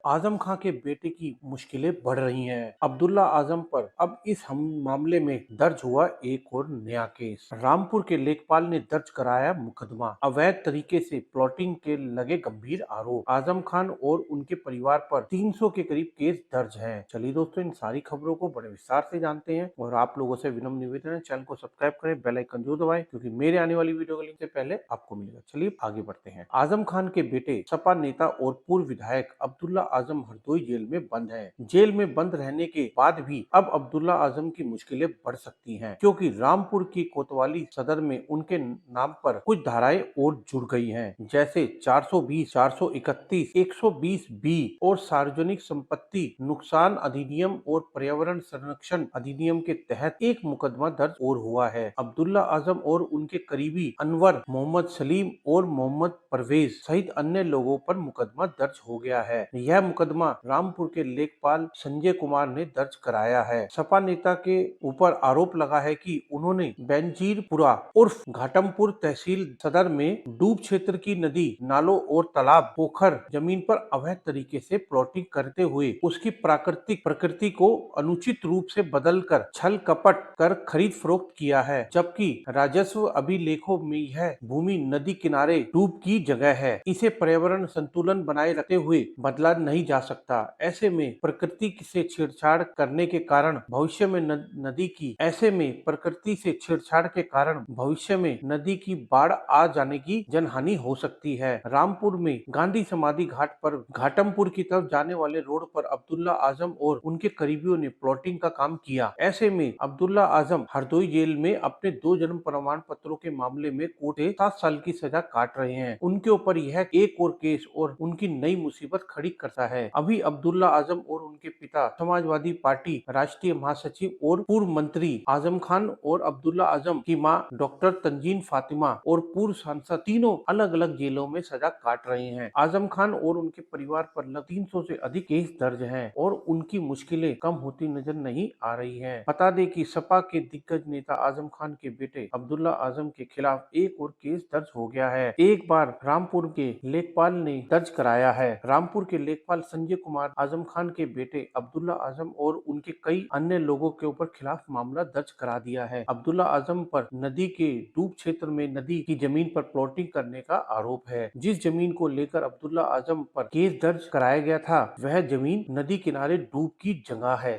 आजम खां के बेटे की मुश्किलें बढ़ रही हैं। अब्दुल्ला आजम पर अब इस हम मामले में दर्ज हुआ एक और नया केस। रामपुर के लेखपाल ने दर्ज कराया मुकदमा। अवैध तरीके से प्लॉटिंग के लगे गंभीर आरोप। आजम खान और उनके परिवार पर 300 के करीब केस दर्ज हैं। चलिए दोस्तों, इन सारी खबरों को बड़े विस्तार से जानते हैं और आप लोगों से विनम्र निवेदन है, चैनल को सब्सक्राइब करें, बेल आइकन जरूर दबाएं, क्योंकि मेरे आने वाली वीडियो का लिंक से पहले आपको मिलेगा। चलिए आगे बढ़ते हैं। आजम खान के बेटे सपा नेता और पूर्व विधायक अब्दुल्ला आजम हरदोई जेल में बंद है। जेल में बंद रहने के बाद भी अब अब्दुल्ला आजम की मुश्किलें बढ़ सकती हैं, क्योंकि रामपुर की कोतवाली सदर में उनके नाम पर कुछ धाराएं और जुड़ गई हैं, जैसे 420, 431, 120 बी और सार्वजनिक संपत्ति नुकसान अधिनियम और पर्यावरण संरक्षण अधिनियम के तहत एक मुकदमा दर्ज और हुआ है। अब्दुल्ला आजम और उनके करीबी अनवर, मोहम्मद सलीम और मोहम्मद परवेज सहित अन्य लोगों पर मुकदमा दर्ज हो गया है। यह मुकदमा रामपुर के लेखपाल संजय कुमार ने दर्ज कराया है। सपा नेता के ऊपर आरोप लगा है कि उन्होंने बेंजीरपुरा उर्फ घाटमपुर तहसील सदर में डूब क्षेत्र की नदी, नालों और तालाब, पोखर जमीन पर अवैध तरीके से प्लॉटिंग करते हुए उसकी प्राकृतिक प्रकृति को अनुचित रूप से बदलकर छल कपट कर खरीद फरोख्त किया है, जबकि राजस्व अभिलेखों में यह भूमि नदी किनारे डूब की जगह है। इसे पर्यावरण संतुलन बनाए रखते हुए बदला नहीं जा सकता। ऐसे में प्रकृति से छेड़छाड़ करने के कारण भविष्य में नदी की ऐसे में प्रकृति से छेड़छाड़ के कारण भविष्य में नदी की बाढ़ आ जाने की जनहानि हो सकती है। रामपुर में गांधी समाधि घाट पर घाटमपुर की तरफ जाने वाले रोड पर अब्दुल्ला आजम और उनके करीबियों ने प्लॉटिंग का काम किया। ऐसे में अब्दुल्ला आजम हरदोई जेल में अपने 2 जन्म प्रमाण पत्रों के मामले में कोर्ट से 7 साल की सजा काट रहे हैं। उनके ऊपर यह एक और केस और उनकी नई मुसीबत खड़ी करता है। अभी अब्दुल्ला आजम और उनके पिता समाजवादी पार्टी राष्ट्रीय महासचिव और पूर्व मंत्री आजम खान और अब्दुल्ला आजम की मां डॉक्टर तंजीन फातिमा और पूर्व सांसद तीनों अलग अलग जेलों में सजा काट रहे हैं। आजम खान और उनके परिवार पर 300 से अधिक केस दर्ज हैं और उनकी मुश्किलें कम होती नजर नहीं आ रही हैं। बता दें कि सपा के दिग्गज नेता आजम खान के बेटे अब्दुल्ला आजम के खिलाफ एक और केस दर्ज हो गया है। एक बार रामपुर के लेखपाल ने दर्ज कराया है। रामपुर के लेखपाल संजय कुमार आजम खान के बेटे अब्दुल्ला आजम और उनके कई अन्य लोगों के ऊपर खिलाफ मामला दर्ज करा दिया है। अब्दुल्ला आजम पर नदी के डूब क्षेत्र में नदी की जमीन पर प्लॉटिंग करने का आरोप है। जिस जमीन को लेकर अब्दुल्ला आजम पर केस दर्ज कराया गया था, वह जमीन नदी किनारे डूब की जगह है।